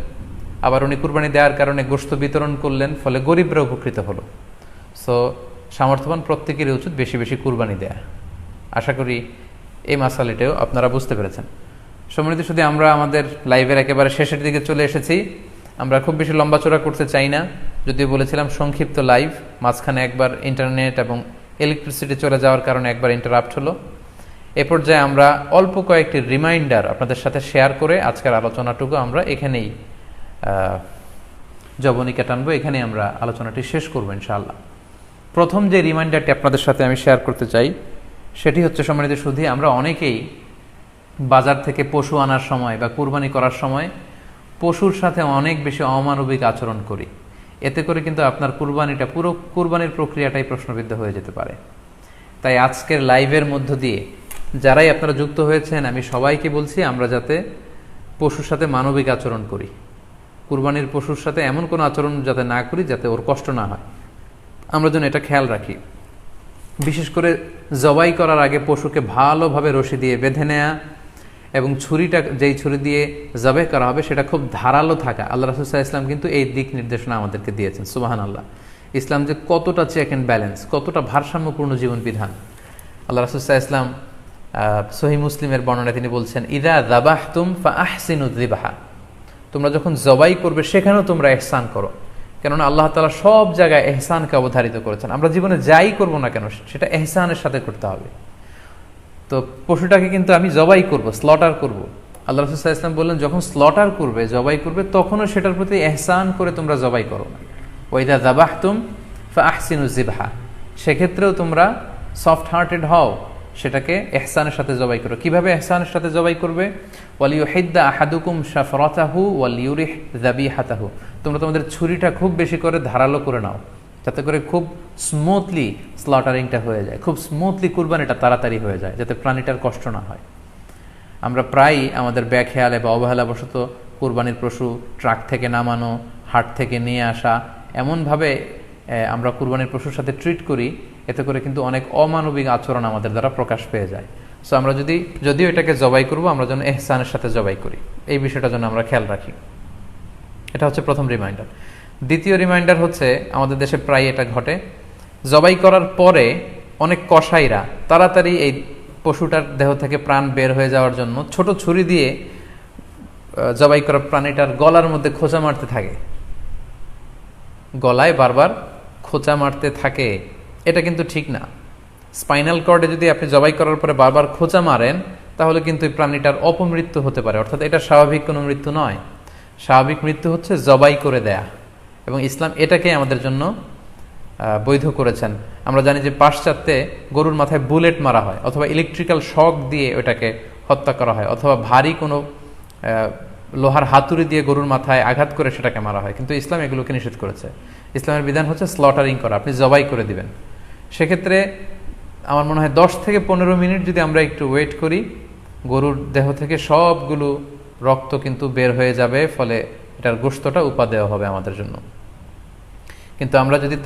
B: আবার উনি কুরবানি দেওয়ার কারণে গোশত বিতরণ করলেন, ফলে গরিবরা উপকৃত হলো। সো সামর্থ্যবান প্রত্যেকেরই উচিত বেশি বেশি কুরবানি দেয়া। আশা করি এই মাসালাটাও আপনারা বুঝতে পেরেছেন। সম্মানিত, শুধু আমরা আমাদের লাইভের একেবারে শেষের দিকে চলে এসেছি। আমরা খুব বেশি লম্বাচড়া করতে চাই না, যদিও বলেছিলাম সংক্ষিপ্ত লাইভ, মাঝখানে একবার ইন্টারনেট এবং ইলেকট্রিসিটি চলে যাওয়ার কারণে একবার ইন্টারাপ্ট হলো। এ পর্যায়ে আমরা অল্প কয়েকটি রিমাইন্ডার আপনাদের সাথে শেয়ার করে আজকের আলোচনাটুকু আমরা এখানেই জবনিকা টানবো, এখানেই আমরা আলোচনাটি শেষ করবো ইনশাআল্লাহ। প্রথম যে রিমাইন্ডারটি আপনাদের সাথে আমি শেয়ার করতে চাই সেটি হচ্ছে, সম্মানিত সুধী, আমরা অনেকেই বাজার থেকে পশু আনার সময় বা কুরবানি করার সময় পশুর সাথে অনেক বেশি অমানবিক আচরণ করি। এতে করে কিন্তু আপনার কুরবানিটা, পুরো কুরবানির প্রক্রিয়াটাই প্রশ্নবিদ্ধ হয়ে যেতে পারে। তাই আজকের লাইভের মধ্য দিয়ে যারাই আপনারা যুক্ত হয়েছেন, আমি সবাইকে বলছি আমরা যাতে পশুর সাথে মানবিক আচরণ করি, কুরবানির পশুর সাথে এমন কোনো আচরণ যাতে না করি যাতে ওর কষ্ট না হয়, আমরা যেন এটা খেয়াল রাখি। বিশেষ করে জবাই করার আগে পশুকে ভালোভাবে রশি দিয়ে বেঁধে নেয়া এবং ছুরিটা, যেই ছুরি দিয়ে জবাই করা হবে সেটা খুব ধারালো থাকা। আল্লাহ রাসূল সাল্লাল্লাহু আলাইহি ওয়াসাল্লাম কিন্তু এই দিক নির্দেশনা আমাদেরকে দিয়েছেন। সুবহানাল্লাহ, ইসলাম যে কতটা চেক অ্যান্ড ব্যালেন্স, কতটা ভারসাম্যপূর্ণ জীবন বিধান। আল্লাহ রাসূল সাল্লাল্লাহু আলাইহি ওয়াসাল্লাম সহিহ মুসলিমের বর্ণনায় তিনি বলছেন, ইযা যাবাহতুম ফাআহসিনু যিবহা, তোমরা যখন জবাই করবে সেখানেও তোমরা ইহসান করো। কেননা আল্লাহ তাআলা সব জায়গায় ইহসানকে অবধারিত করেছেন। আমরা জীবনে যাই করব না কেন সেটা ইহসানের সাথে করতে হবে। তো পশুটাকে কিন্তু আমি জবাই করব, স্লটার করব, আল্লাহ রাসূল সাল্লাল্লাহু আলাইহি ওয়াসাল্লাম বললেন যখন স্লটার করবে, জবাই করবে, তখনও সেটার প্রতি ইহসান করে তোমরা জবাই করো না। ওয়া ইযা যাবাহতুম ফাআহসিনু যিবহা, সেক্ষেত্রেও তোমরা সফট হার্টেড হও, সেটাকে ইহসানের সাথে জবাই করো। কিভাবে ইহসানের সাথে জবাই করবে? ওয়ালিয়ুহিদ্দা আহাদুকুম শাফরাতাহু ওয়ালিয়ুরিহ যাবিহাতাহু, তোমরা তোমাদের ছুরিটা খুব বেশি করে ধারালো করে নাও, যাতে করে খুব স্মুথলি স্লটারিংটা হয়ে যায়, খুব স্মুথলি কুরবানিটা তাড়াতাড়ি হয়ে যায়, যাতে প্রাণীটার কষ্ট না হয়। আমরা প্রায়ই আমাদের ব্যাখেয়ালে বা অবহেলাবশত কুরবানির পশু ট্রাক থেকে নামানো, হাট থেকে নিয়ে আসা, এমনভাবে আমরা কুরবানির পশুর সাথে ট্রিট করি, এতে করে কিন্তু অনেক অমানবিক আচরণ আমাদের দ্বারা প্রকাশ পেয়ে যায়। সো আমরা যদিও এটাকে জবাই করব, আমরা যেন ইহসানের সাথে জবাই করি, এই বিষয়টা যেন আমরা খেয়াল রাখি। এটা হচ্ছে প্রথম রিমাইন্ডার। দ্বিতীয় রিমাইন্ডার হচ্ছে, আমাদের দেশে প্রায় এটা ঘটে, জবাই করার পরে অনেক কসাইরা তাড়াতাড়ি এই পশুটার দেহ থেকে প্রাণ বের হয়ে যাওয়ার জন্য ছোট ছুরি দিয়ে জবাই করা প্রাণীটার গলার মধ্যে খোঁচা মারতে থাকে, গলায় বারবার খোঁচা মারতে থাকে। এটা কিন্তু ঠিক না। স্পাইনাল কর্ডে যদি আপনি জবাই করার পরে বারবার খোঁচা মারেন, তাহলে কিন্তু এই প্রাণীটার অপমৃত্যু হতে পারে, অর্থাৎ এটা স্বাভাবিক কোনো মৃত্যু নয়। স্বাভাবিক মৃত্যু হচ্ছে জবাই করে দেয়া, এবং ইসলাম এটাকে আমাদের জন্য বৈধ করেছেন। আমরা জানি যে পাশ্চাত্যে গরুর মাথায় বুলেট মারা হয়, অথবা ইলেকট্রিক্যাল শক দিয়ে ওটাকে হত্যা করা হয়, অথবা ভারী কোনো লোহার হাতুড়ি দিয়ে গরুর মাথায় আঘাত করে সেটাকে মারা হয়, কিন্তু ইসলাম এগুলোকে নিষেধ করেছে। ইসলামের বিধান হচ্ছে স্লটারিং করা, আপনি জবাই করে দিবেন। সেক্ষেত্রে আমার মনে হয় 10 থেকে 15 মিনিট যদি আমরা একটু ওয়েট করি, গরুর দেহ থেকে সবগুলো রক্ত কিন্তু বের হয়ে যাবে, ফলে এটার গোশতটা উপাদেয় হবে আমাদের জন্য। কিন্তু আমরা যদি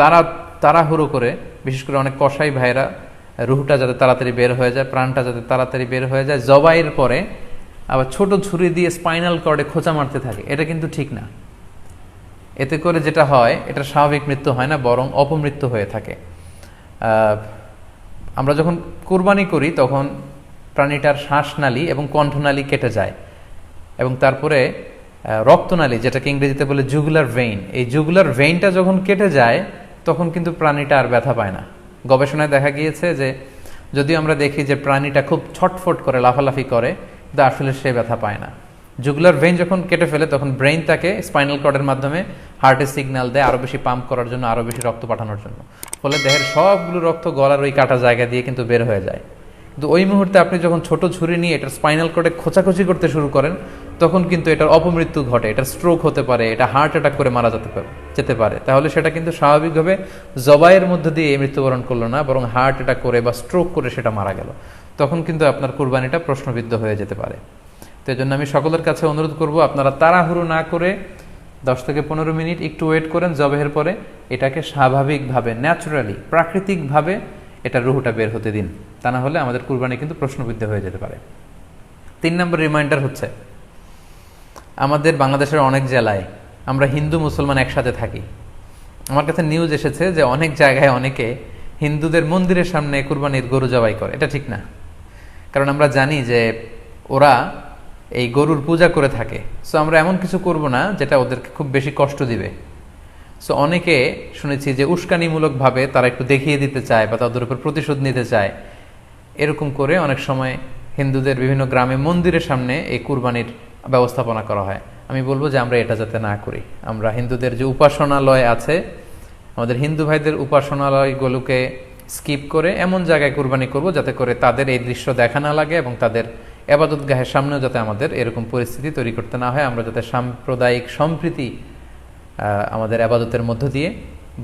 B: তাড়াহুড়ো করে, বিশেষ করে অনেক কসাই ভাইরা রুহটা যাতে তাড়াতাড়ি বের হয়ে যায়, প্রাণটা যাতে তাড়াতাড়ি বের হয়ে যায়, জবাইয়ের পরে আবার ছোট ছুরি দিয়ে স্পাইনাল কর্ডে খোঁচা মারতে থাকে, এটা কিন্তু ঠিক না। এতে করে যেটা হয়, এটা স্বাভাবিক মৃত্যু হয় না, বরং অপমৃত্যু হয়ে থাকে। আমরা যখন কুরবানি করি তখন প্রাণীটার শ্বাসনালী এবং কণ্ঠনালী কেটে যায়, এবং তারপরে রক্তনালী, যেটাকে ইংরেজিতে বলে জুগুলার ভেইন, এই জুগুলার ভেইনটা যখন কেটে যায় তখন কিন্তু প্রাণীটা আর ব্যথা পায় না। গবেষণায় দেখা গিয়েছে যে যদিও আমরা দেখি যে প্রাণীটা খুব ছটফট করে, লাফালাফি করে, কিন্তু আসলে সে ব্যথা পায় না। জুগুলার ভেইন যখন কেটে ফেলে তখন ব্রেইন তাকে স্পাইনাল কর্ডের মাধ্যমে হার্টে সিগন্যাল দেয় আরও বেশি পাম্প করার জন্য, আরও বেশি রক্ত পাঠানোর জন্য। ফলে দেহের সবগুলো রক্ত গলার ওই কাটা জায়গা দিয়ে কিন্তু বের হয়ে যায়। কিন্তু ওই মুহূর্তে আপনি যখন ছোট ছুরি নিয়ে এটার স্পাইনাল কর্ডে খোঁচাখুচি করতে শুরু করেন, তখন কিন্তু এটার অপমৃত্যু ঘটে, এটার স্ট্রোক হতে পারে, এটা হার্ট অ্যাটাক করে মারা যেতে পারে। তাহলে সেটা কিন্তু স্বাভাবিকভাবে জবাইয়ের মধ্যে দিয়ে মৃত্যুবরণ করলো না, বরং হার্ট অ্যাটাক করে বা স্ট্রোক করে সেটা মারা গেল। তখন কিন্তু আপনার কুরবানিটা প্রশ্নবিদ্ধ হয়ে যেতে পারে। তো এই জন্য আমি সকলের কাছে অনুরোধ করব, আপনারা তাড়াহুড়ো না করে 10 থেকে 15 মিনিট একটু ওয়েট করেন জবাইয়ের পরে, এটাকে স্বাভাবিকভাবে, ন্যাচুরালি, প্রাকৃতিকভাবে এটার রুহটা বের হতে দিন। তা না হলে আমাদের কুরবানি কিন্তু প্রশ্নবিদ্ধ হয়ে যেতে পারে। 3 নম্বর রিমাইন্ডার হচ্ছে, আমাদের বাংলাদেশের অনেক জেলায় আমরা হিন্দু মুসলমান একসাথে থাকি। আমার কাছে নিউজ এসেছে যে অনেক জায়গায় অনেকে হিন্দুদের মন্দিরের সামনে কুরবানির গরু জবাই করে। এটা ঠিক না, কারণ আমরা জানি যে ওরা এই গরুর পূজা করে থাকে। সো আমরা এমন কিছু করব না যেটা ওদেরকে খুব বেশি কষ্ট দিবে। সো অনেকে শুনেছি যে উস্কানিমূলকভাবে তারা একটু দেখিয়ে দিতে চায় বা তাদের উপর প্রতিশোধ নিতে চায়, এরকম করে অনেক সময় হিন্দুদের বিভিন্ন গ্রামে মন্দিরের সামনে এই কুরবানির ব্যবস্থাপনা করা হয়। আমি বলবো যে আমরা এটা যাতে না করি। আমরা হিন্দুদের যে উপাসনালয় আছে, আমাদের হিন্দু ভাইদের উপাসনালয়গুলোকে স্কিপ করে এমন জায়গায় কুরবানি করব যাতে করে তাদের এই দৃশ্য দেখা না লাগে, এবং তাদের এবাদতগাহের সামনেও যাতে আমাদের এরকম পরিস্থিতি তৈরি করতে না হয়। আমরা যাতে সাম্প্রদায়িক সম্প্রীতি আমাদের আবাদতের মধ্য দিয়ে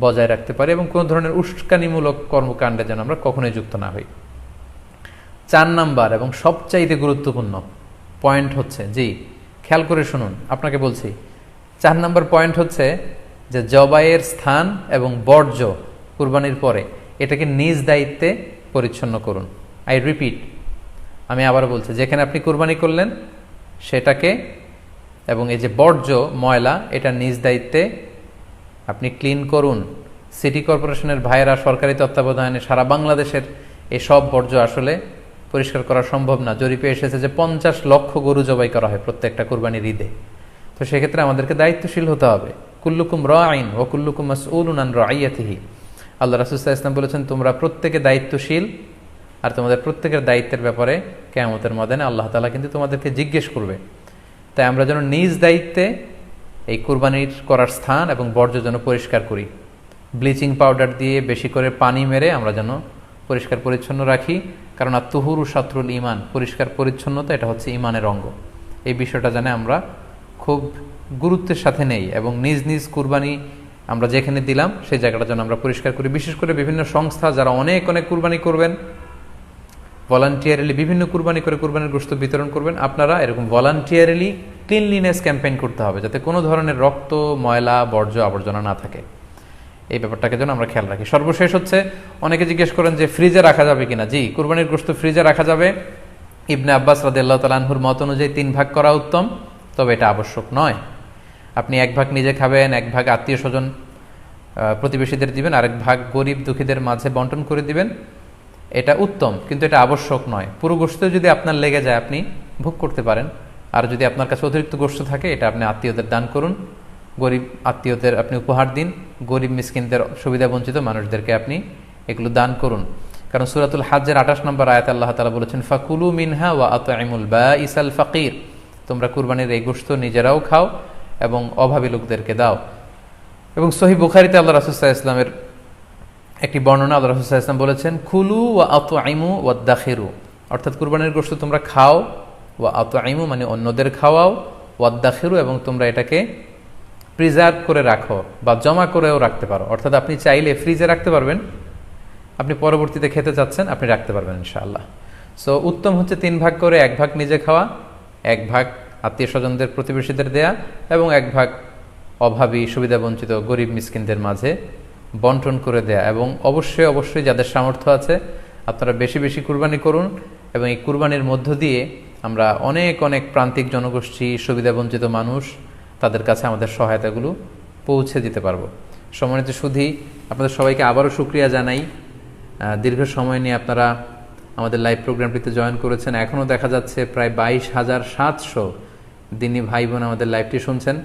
B: বজায় রাখতে পারি, এবং কোনো ধরনের উস্কানিমূলক কর্মকাণ্ডে যেন আমরা কখনোই যুক্ত না হই। 4 নাম্বার এবং সবচাইতে গুরুত্বপূর্ণ পয়েন্ট হচ্ছে, জি খেয়াল করে শুনুন, আপনাকে বলছি, 4 নাম্বার পয়েন্ট হচ্ছে যে জবাইয়ের স্থান এবং বর্জ্য কুরবানির পরে এটাকে নিজ দায়িত্বে পরিচ্ছন্ন করুন। আই রিপিট, আমি আবার বলছি, যেখানে আপনি কুরবানি করলেন সেটাকে এবং এই যে বর্জ্য ময়লা, এটা নিজ দায়িত্বে আপনি ক্লিন করুন। সিটি কর্পোরেশনের ভাইয়েরা সরকারি তত্ত্বাবধানে সারা বাংলাদেশের এই সব বর্জ্য আসলে পরিষ্কার করা সম্ভব না। জরিপে এসেছে যে 50 লক্ষ গরু জবাই করা হয় প্রত্যেকটা কুরবানির ঈদে। তো সেক্ষেত্রে আমাদেরকে দায়িত্বশীল হতে হবে। কুল্লুকুম রাঈন ওয়া কুল্লুকুম মাসউলুন আন রাইয়াতিহি। আল্লাহ রাসূল সাল্লাল্লাহু আলাইহি ওয়াসাল্লাম বলেছেন, তোমরা প্রত্যেকে দায়িত্বশীল, আর তোমাদের প্রত্যেকের দায়িত্বের ব্যাপারে কিয়ামতের ময়দানে আল্লাহ তাআলা কিন্তু তোমাদেরকে জিজ্ঞেস করবে। তাই আমরা যেন নিজ দায়িত্বে এই কুরবানির করার স্থান এবং বর্জ্য যেন পরিষ্কার করি। ব্লিচিং পাউডার দিয়ে বেশি করে পানি মেরে আমরা যেন পরিষ্কার পরিচ্ছন্ন রাখি, কারণ আত-তুহুরু শাতরুল ঈমান, পরিষ্কার পরিচ্ছন্নতা এটা হচ্ছে ঈমানের অঙ্গ। এই বিষয়টা জানে আমরা খুব গুরুত্বের সাথে নেই, এবং নিজ নিজ কুরবানি আমরা যেখানে দিলাম সেই জায়গাটা যেন আমরা পরিষ্কার করি। বিশেষ করে বিভিন্ন সংস্থা যারা অনেক অনেক কুরবানি করবেন, ভলান্টিয়ারিলি বিভিন্ন কুরবানি করে কুরবানির গোশত বিতরণ করবেন, আপনারা এরকম ভলান্টিয়ারিলি ক্লিনলিনেস ক্যাম্পেইন করতে হবে, যাতে কোনো ধরনের রক্ত, ময়লা, বর্জ্য, আবর্জনা না থাকে। এই ব্যাপারটাকে যেন আমরা খেয়াল রাখি। সর্বশেষ হচ্ছে, অনেকে জিজ্ঞেস করেন যে ফ্রিজে রাখা যাবে কিনা। জি, কুরবানির গোশত ফ্রিজে রাখা যাবে। ইবনে আব্বাস রাদিয়াল্লাহু তাআলা আনহুর মত অনুযায়ী 3 ভাগ করা উত্তম, তবে এটা আবশ্যক নয়। আপনি 1 ভাগ নিজে খাবেন, 1 ভাগ আত্মীয় স্বজন প্রতিবেশীদের দিবেন, আরেক ভাগ গরিব দুঃখীদের মাঝে বন্টন করে দিবেন, এটা উত্তম, কিন্তু এটা আবশ্যক নয়। পুরো গোশত যদি আপনার লেগে যায় আপনি ভোগ করতে পারেন, আর যদি আপনার কাছে অতিরিক্ত গোশত থাকে এটা আপনি আত্মীয়দের দান করুন, গরিব আত্মীয়দের আপনি উপহার দিন, গরিব মিসকিনদের, সুবিধা বঞ্চিত মানুষদেরকে আপনি এগুলো দান করুন। কারণ সূরাতুল হজ্জের 28 নম্বর আয়াতে আল্লাহ তাআলা বলেছেন, ফাকুলু মিনহা ওয়া আতঈমুল বাঈসাল ফাকির, তোমরা কুরবানির এই গোশত নিজেরাও খাও এবং অভাবী লোকদেরকে দাও। এবং সহিহ বুখারীতে আল্লাহ রাসূল সাল্লাল্লাহু আলাইহি ওয়াসাল্লামের একটি বর্ণনা, আল্লাহ রাসূল সাল্লাল্লাহু আলাইহি ওয়াসাল্লাম বলেছেন, কুলু ওয়া আতঈমু ওয়াদাখিরু, অর্থাৎ কুরবানির গোশত তোমরা খাও, ওয়া আতঈমু মানে অন্যদের খাওয়াও, ওয়াদ্দাখিরু, এবং তোমরা এটাকে প্রিজার্ভ করে রাখো বা জমা করেও রাখতে পারো। অর্থাৎ আপনি চাইলে ফ্রিজে রাখতে পারবেন, আপনি পরবর্তীতে খেতে চাচ্ছেন, আপনি রাখতে পারবেন ইনশাআল্লাহ। সো উত্তম হচ্ছে 3 ভাগ করে, 1 ভাগ নিজে খাওয়া, 1 ভাগ আত্মীয় স্বজনদের প্রতিবেশীদের দেয়া, এবং 1 ভাগ অভাবী সুবিধাবঞ্চিত গরিব মিসকিনদের মাঝে বন্টন করে দেয়া। এবং অবশ্যই অবশ্যই যাদের সামর্থ্য আছে আপনারা বেশি বেশি কুরবানি করুন, এবং এই কুরবানির মধ্য দিয়ে আমরা অনেক অনেক প্রান্তিক জনগোষ্ঠী, সুবিধাবঞ্চিত মানুষ, তাদের কাছে আমাদের সহায়তাগুলো পৌঁছে দিতে পারবো। সম্মানিত সুধী, আপনাদের সবাইকে আবারও শুকরিয়া জানাই। দীর্ঘ সময় নিয়ে আপনারা আমাদের লাইভ প্রোগ্রামটিতে জয়েন করেছেন। এখনও দেখা যাচ্ছে প্রায় 22,700 দিনী ভাই বোন আমাদের লাইভটি শুনছেন।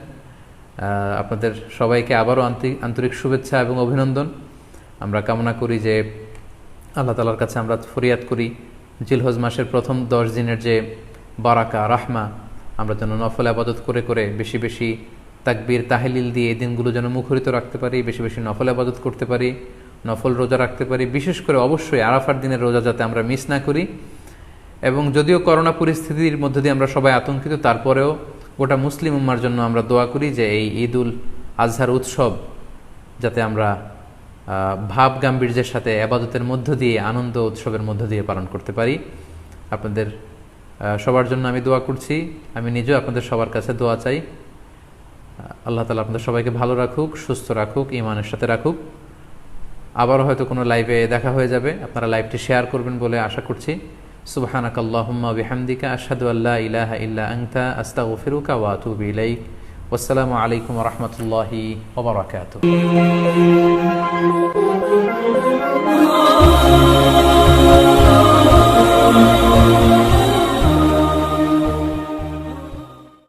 B: আপনাদের সবাইকে আবারও আন্তরিক শুভেচ্ছা এবং অভিনন্দন। আমরা কামনা করি যে আল্লাহ তাআলার কাছে আমরা ফরিয়াদ করি জিলহজ মাসের প্রথম 10 দিনের যে বারাকা, রাহমা, আমরা যেন নফল আবাদত করে করে বেশি বেশি তাকবীর তাহলিল দিয়ে এই দিনগুলো যেন মুখরিত রাখতে পারি, বেশি বেশি নফল আবাদত করতে পারি, নফল রোজা রাখতে পারি। বিশেষ করে অবশ্যই আরাফার দিনের রোজা যাতে আমরা মিস না করি। এবং যদিও করোনা পরিস্থিতির মধ্যে দিয়ে আমরা সবাই আতঙ্কিত, তারপরেও গোটা মুসলিম উম্মার জন্য আমরা দোয়া করি যে এই ঈদুল আজহার উৎসব যাতে আমরা ভাব গাম্ভীর্যের সাথে আবাদতের মধ্য দিয়ে, আনন্দ উৎসবের মধ্য দিয়ে পালন করতে পারি। আপনাদের সবার জন্য আমি দোয়া করছি, আমি নিজেও আপনাদের সবার কাছে দোয়া চাই। আল্লাহ তাআলা আপনাদের সবাইকে ভালো রাখুক, সুস্থ রাখুক, ঈমানের সাথে রাখুক। আবারও হয়তো কোনো লাইভে দেখা হয়ে যাবে, আপনারা লাইভটি শেয়ার করবেন বলে আশা করছি। সুবহানাকাল্লাহুম্মা বিহামদিকা আশহাদু আল্লা ইলাহা ইল্লা আনতা আস্তাগফিরুকা ওয়া আতুবু ইলাইক। ওয়াসসালামু আলাইকুম ওয়া রাহমাতুল্লাহি ওয়া বারাকাতুহু।